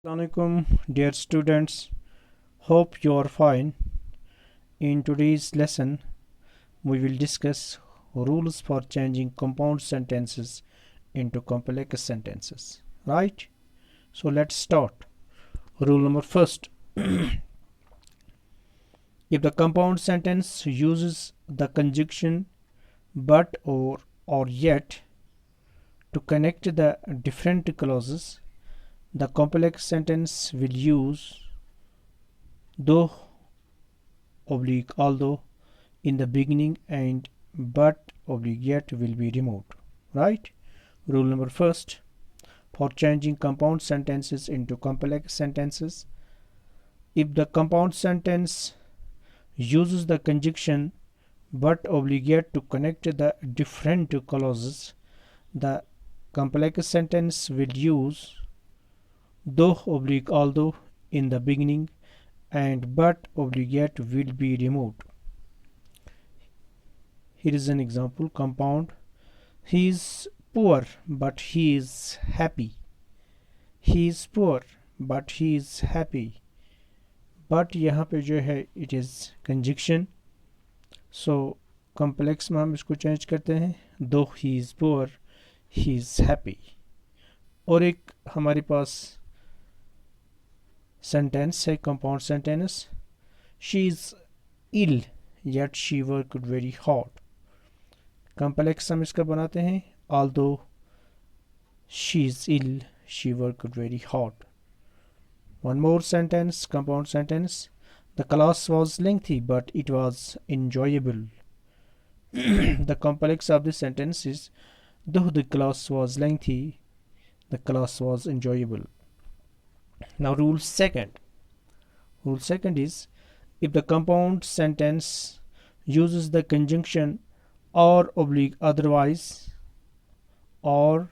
Assalamualaikum, dear students. Hope you are fine. In today's lesson, we will discuss rules for changing compound sentences into complex sentences. Right? So let's start. Rule number first. If the compound sentence uses the conjunction but or yet to connect the different clauses, the complex sentence will use though oblique although in the beginning and but oblique yet will be removed. Right? Rule number first, for changing compound sentences into complex sentences, if the compound sentence uses the conjunction but oblique yet to connect the different clauses, the complex sentence will use though oblique although in the beginning and but oblique yet will be removed. Here is an example: compound. He is poor but he is happy. He is poor but he is happy. But यहाँ पे जो है it is conjunction. So complex में हम इसको change करते हैं though he is poor he is happy. और एक हमारे पास sentence है compound sentence. She is ill yet she worked very hard. Complex हम इसका बनाते हैं although she is ill she worked very hard. One more sentence, compound sentence. The class was lengthy but it was enjoyable. The complex of the sentence is though the class was lengthy, the class was enjoyable. Now rule second. Rule second is if the compound sentence uses the conjunction or oblique otherwise or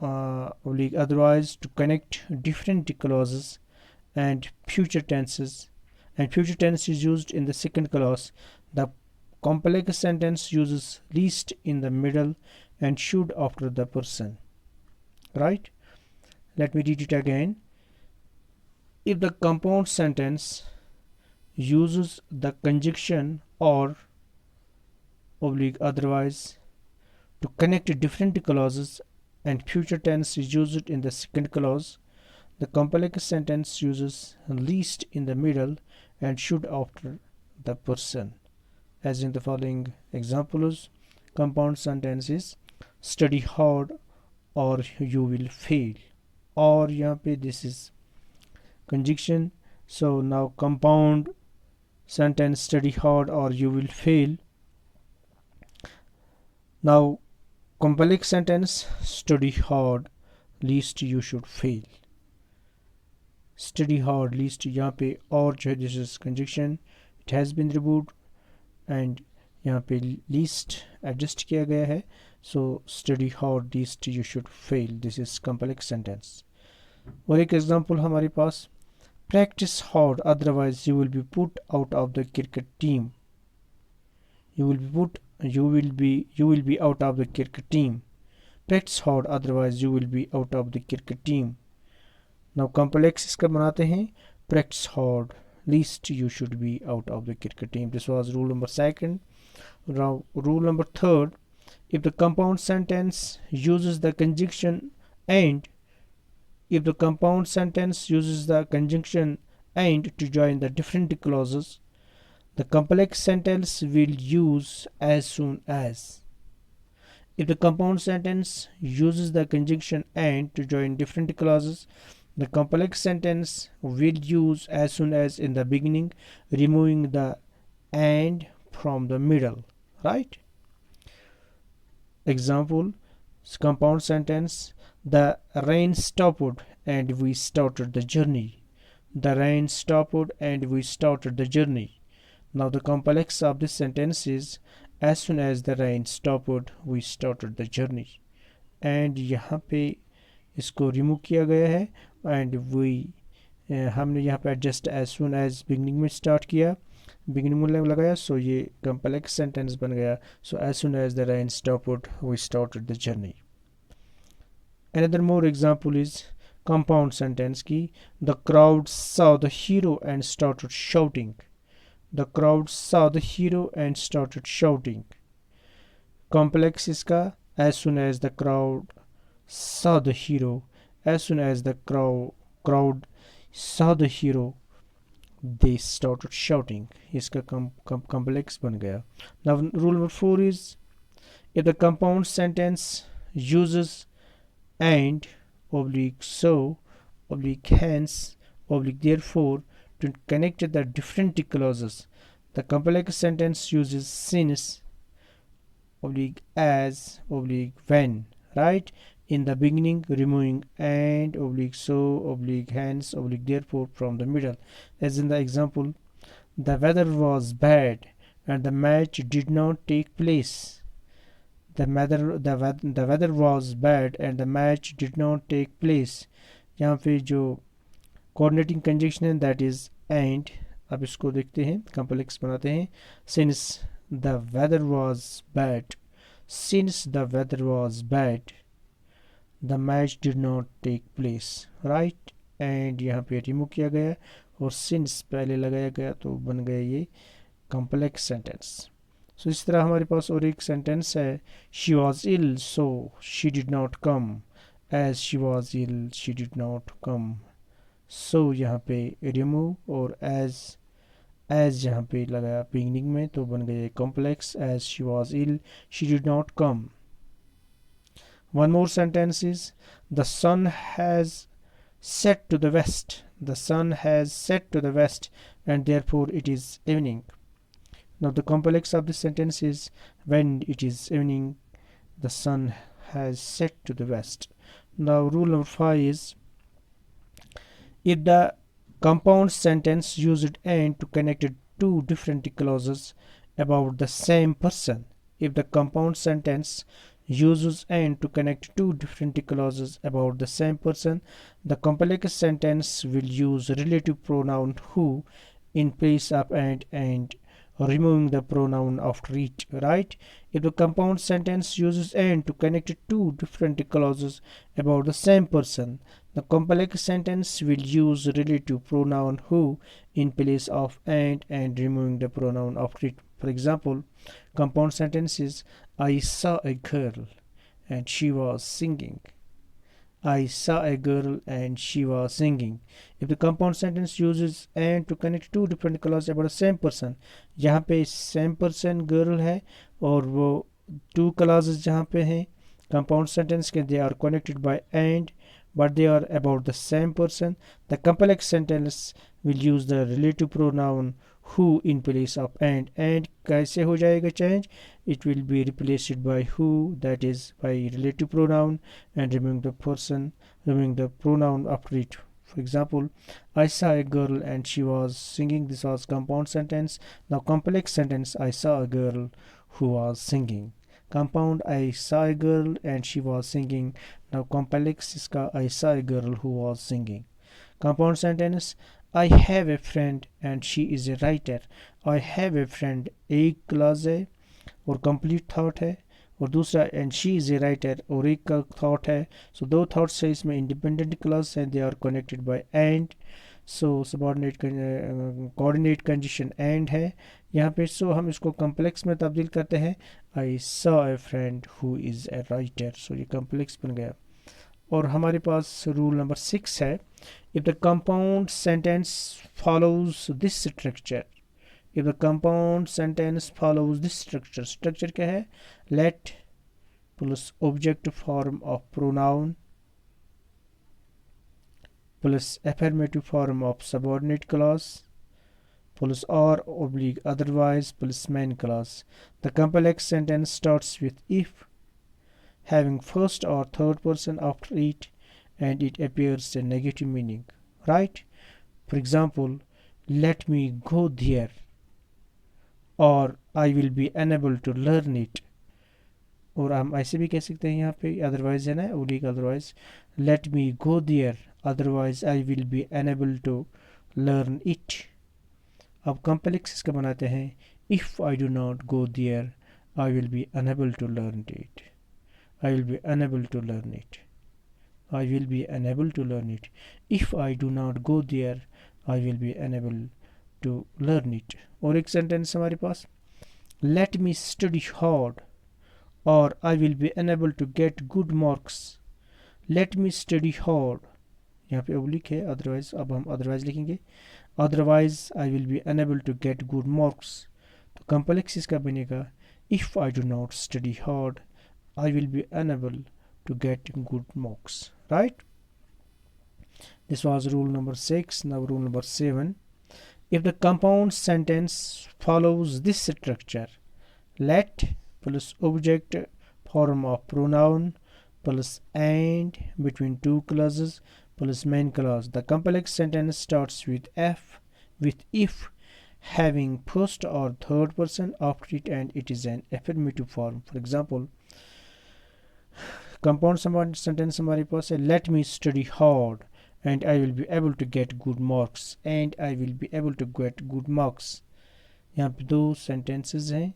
oblique otherwise to connect different clauses and future tenses, and future tense is used in the second clause, the complex sentence uses least in the middle and should after the person. Right? Let me read it again. If the compound sentence uses the conjunction or oblique otherwise to connect different clauses and future tense is used in the second clause, the complex sentence uses least in the middle and should after the person. As in the following examples, compound sentence is study hard or you will fail. Or यहाँ पे this is conjunction. So now compound sentence study hard or you will fail. Now complex sentence study hard least you should fail. Study hard least यहाँ पे और जो है this is conjunction, it has been removed and यहाँ पे least adjust किया गया है. So study hard least you should fail. This is complex sentence. और एक example हमारे पास practice hard otherwise you will be put out of the cricket team. You will be out of the cricket team. Practice hard otherwise you will be out of the cricket team. Now complex इसका बनाते हैं practice hard least you should be out of the cricket team. This was rule number second. Now rule number third, if the compound sentence uses the conjunction and if the compound sentence uses the conjunction and to join the different clauses, the complex sentence will use as soon as. If the compound sentence uses the conjunction and to join different clauses, the complex sentence will use as soon as in the beginning, removing the and from the middle. Right? Example, compound sentence: the rain stopped and we started the journey. The rain stopped and we started the journey. Now the complex of this sentence is as soon as the rain stopped we started the journey. And यहाँ पे इसको remove किया गया है and we हमने यहाँ पे adjust as soon as beginning में start किया, beginning में लगाया, so ये complex sentence बन गया. So as soon as the rain stopped we started the journey. Another more example is compound sentence की। The crowd saw the hero and started shouting. The crowd saw the hero and started shouting. Complex इसका as soon as the crowd saw the hero, as soon as the crowd saw the hero, they started shouting. इसका complex बन गया. Now rule number 4 is, if the compound sentence uses and oblique so oblique hence oblique therefore to connect the different clauses, the complex sentence uses since oblique as oblique when, right, in the beginning, removing and oblique so oblique hence oblique therefore from the middle. As in the example, the weather was bad and the match did not take place. The weather was bad and the match did not take place. यहाँ पे जो coordinating conjunction है that is and, अब इसको देखते हैं, complex बनाते हैं. Since the weather was bad, since the weather was bad, the match did not take place, right. and यहाँ पे remove किया गया और since पहले लगाया गया तो बन गया ये complex sentence. So इस तरह हमारे पास और एक सेंटेंस है, she was ill so she did not come, as she was ill she did not come. so यहाँ पे remove और as यहाँ पे लगाया beginning में तो बन गया complex, as she was ill she did not come. One more sentence is, the sun has set to the west, the sun has set to the west and therefore it is evening. Now the complex of this sentence is, when it is evening the sun has set to the west. Now rule number 5 is, if the compound sentence used and to connect two different clauses about the same person, if the compound sentence uses and to connect two different clauses about the same person, the complex sentence will use relative pronoun who in place of and removing the pronoun after it, right. If the compound sentence uses and to connect two different clauses about the same person, the complex sentence will use relative pronoun who in place of and removing the pronoun after it. For example, compound sentence is, I saw a girl and she was singing. I saw a girl and she was singing. If the compound sentence uses and to connect two different clauses about the same person, यहाँ पे same person girl है और वो two clauses जहाँ पे हैं compound sentence के, they are connected by and but they are about the same person, the complex sentence will use the relative pronoun who in place of and कैसे हो जाएगा change, it will be replaced by who, that is by relative pronoun and removing the person, removing the pronoun after it. For example, I saw a girl and she was singing, this was compound sentence. Now complex sentence, I saw a girl who was singing. Compound, I saw a girl and she was singing. Now complex इसका, I saw a girl who was singing. Compound sentence, I have a friend and she is a writer. I have a friend एक class है और complete thought है, और दूसरा and she is a writer और एक का थॉट है. सो दो थॉट्स है, इसमें इंडिपेंडेंट क्लास हैं, they are connected by and. So subordinate coordinate condition and है यहाँ पे. सो हम इसको कम्प्लेक्स में तब्दील करते हैं, I saw a friend who is a writer. So ये कम्प्लेक्स बन गया. और हमारे पास रूल नंबर 6 है, if the compound sentence follows this structure, if the compound sentence follows this structure, structure क्या है, let plus object form of pronoun plus affirmative form of subordinate clause plus or oblique otherwise plus main clause. The complex sentence starts with if, having first or third person after it, and it appears a negative meaning, right. For example, let me go there, और I will be unable to learn it. और हम ऐसे भी कह सकते हैं यहाँ पे अदरवाइज है ना, ओलिक otherwise, let me go there otherwise I will be unable to learn it. अब कॉम्प्लेक्स इसका बनाते हैं, if I do not go there I will be unable to learn it, I will be unable to learn it. I will be unable to learn it. If I do not go there, I will be unable to learn it. और एक sentence हमारे पास, let me study hard or I will be unable to get good marks. let me study hard, यहाँ पे oblique है, otherwise अब हम otherwise लिखेंगे, otherwise I will be unable to get good marks. तो कम्प्लेक्स इसका बनेगा, if I do not study hard I will be unable to get good marks, right? This was rule number 6. Now rule number 7. If the compound sentence follows this structure, let plus object form of pronoun plus and between two clauses plus main clause. The complex sentence starts with if having first or third person after it and it is an affirmative form. For example, compound sentence हमारे पास है, let me study hard and I will be able to get good marks and I will be able to get good marks. यहाँ पे दो sentences हैं,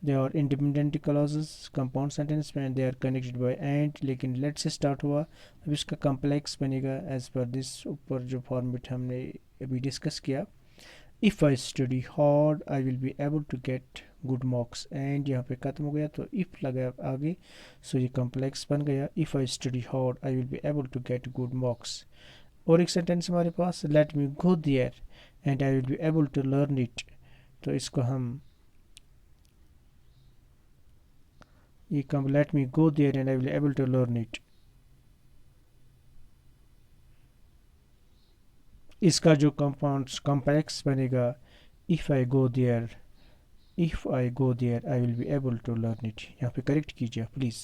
they are independent clauses compound sentence में, they are connected by and, लेकिन let से start हुआ, अब इसका complex बनेगा as per this ऊपर जो format हमने अभी discuss किया, if I study hard I will be able to get good marks and यहाँ पे खत्म हो गया तो if लगा आगे, so ये complex बन गया, if I study hard I will be able to get good marks. और एक sentence हमारे पास, let me go there and I will be able to learn it, तो इसको हम ये let me go there and I will be able to learn it, इसका जो compound complex बनेगा, if I go there I will be able to learn it. यहाँ पे correct कीजिए प्लीज़,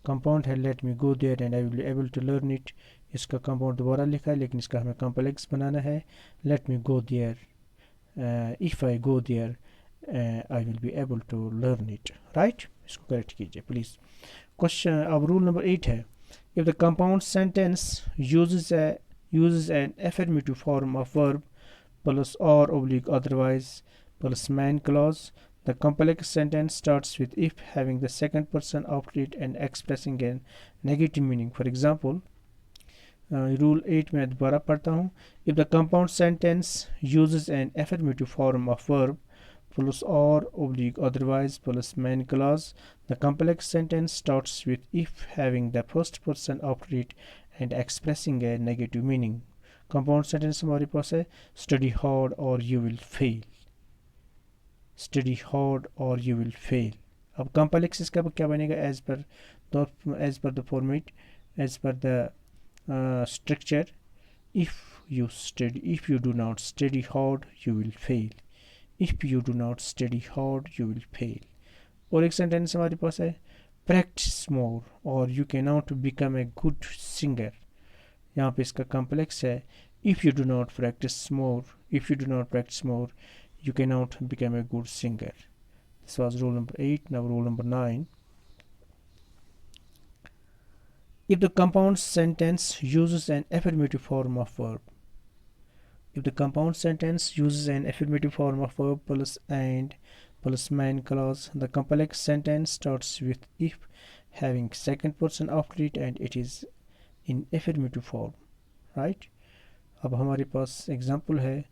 कंपाउंड है let me go there and I will be able to learn it, इसका compound दोबारा लिखा है लेकिन इसका हमें कॉम्प्लेक्स बनाना है, let me go there if I go there I will be able to learn it, right? इसको करेक्ट कीजिए प्लीज़. क्वेश्चन अब रूल नंबर 8 है, if the compound sentence uses an affirmative form of verb plus or oblique otherwise plus main clause, the complex sentence starts with if having the second person after it and expressing a negative meaning. For example, rule 8 में दोबारा पढ़ता हूँ, if the compound sentence uses an affirmative form of verb plus or oblique otherwise plus main clause, the complex sentence starts with if having the first person after it and expressing a negative meaning. Compound sentence हमारे पास है, study hard or you will fail, study hard or you will fail. अब complex इसका क्या बनेगा, as per the format, as per the structure, if you do not study hard you will fail, if you do not study hard you will fail. और एक sentence हमारे पास है, practice more or you cannot become a good singer. यहाँ पे इसका complex है, if you do not practice more you cannot become a good singer. This was rule number 8. Now rule number 9. If the compound sentence uses an affirmative form of verb, if the compound sentence uses an affirmative form of verb plus and plus main clause, the complex sentence starts with if having second person after it and it is in affirmative form, right? अब हमारे पास example है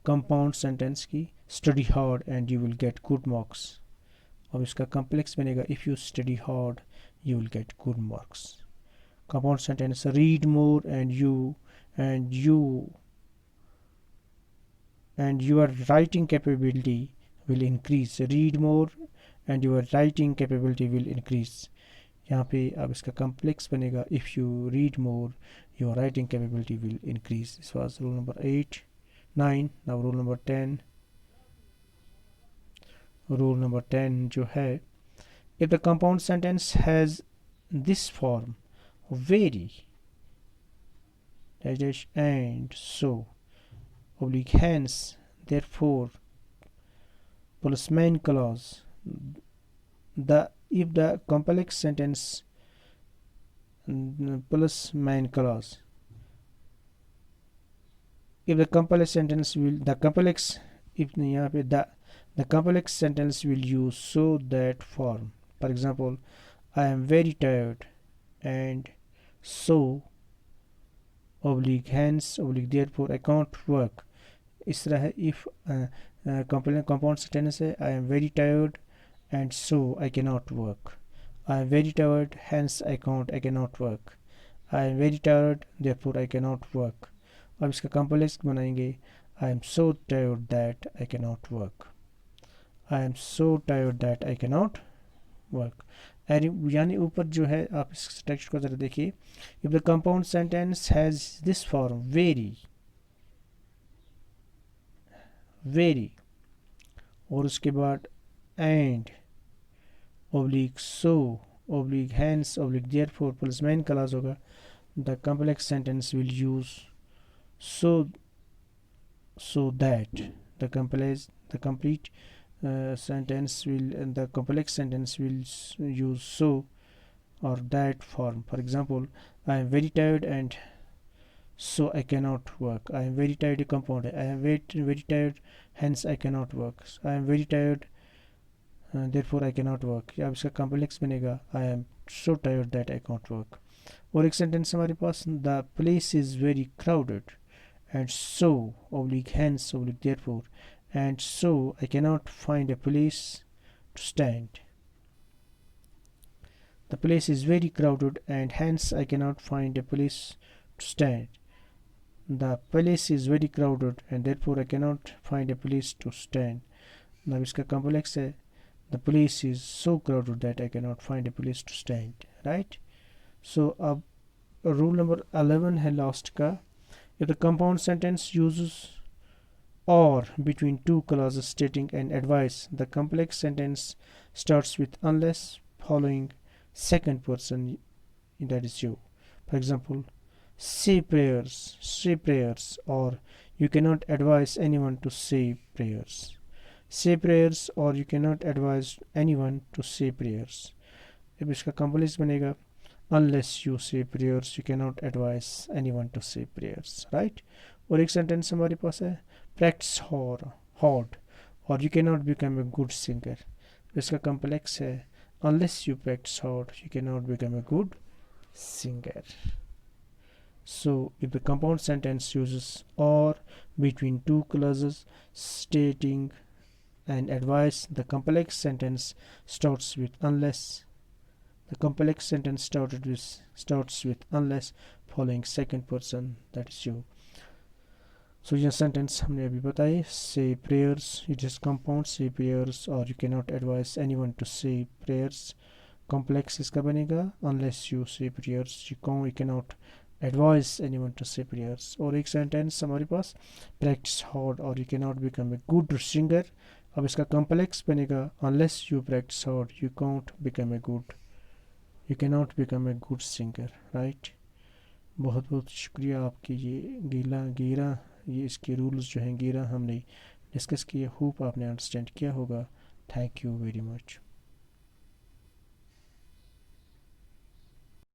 compound sentence की, study hard and you will get good marks. अब इसका complex बनेगा, if you study hard you will get good marks. Compound sentence, read more and your writing capability will increase. read more and your writing capability will increase. यहाँ पे अब इसका complex बनेगा, if you read more your writing capability will increase. This was rule number 9. Now rule number 10. Rule number 10 जो है, if the compound sentence has this form, very and so oblique hence therefore plus main clause, if the complex sentence plus main clause, if the complex sentence will the complex if यहाँ पे the complex sentence will use so that form. For example, I am very tired and so oblique hence oblique therefore I can't work. इस तरह है if compound sentence है I am very tired and so I cannot work. I am very tired hence I cannot work. I am very tired therefore I cannot work. अब इसका complex बनाएंगे I am so tired that I cannot work. I am so tired that I cannot work. यानी ऊपर जो है आप इस text को ज़रा देखिए. If the compound sentence has this form very और उसके बाद and oblique so oblique hence oblique therefore plus main clause होगा, the complex sentence will use so that the complete sentence will the complex sentence will use so or that form. For example, I am very tired and so I cannot work. I am very tired compound. I am very tired hence I cannot work. I am very tired therefore I cannot work. अब इसका complex बनेगा I am so tired that I can't work. और एक sentence हमारे पास the place is very crowded and so oblique hence oblique therefore and so I cannot find a place to stand. The place is very crowded and hence I cannot find a place to stand. The place is very crowded and therefore I cannot find a place to stand. अब इसका complex है the place is so crowded that I cannot find a place to stand. Right? So अब rule number 11 है last का. If the compound sentence uses or between two clauses stating an advice, the complex sentence starts with unless following second person, that is you. For example, say prayers, or you cannot advise anyone to say prayers. Say prayers or you cannot advise anyone to say prayers. अब इसका complex बनेगा unless you say prayers you cannot advise anyone to say prayers. Right? और एक sentence हमारे पास है practice hard or you cannot become a good singer. इसका complex है unless you practice hard you cannot become a good singer. So if the compound sentence uses or between two clauses stating an advice, the complex sentence starts with unless. The complex sentence starts with unless following second person, that is you. So यह sentence हमने अभी बताई. Say prayers, it is compound. Say prayers or you cannot advise anyone to say prayers. Complex इसका बनेगा unless you say prayers you cannot advise anyone to say prayers. और एक sentence हमारे पास practice hard or you cannot become a good singer. अब इसका complex बनेगा unless you practice hard you cannot become a good singer. Right? बहुत बहुत शुक्रिया आपके ये गीरा ये इसके रूल्स जो हैं गीरा हमने डिस्कस किए. होप आपने अंडरस्टैंड किया होगा. Thank you very much.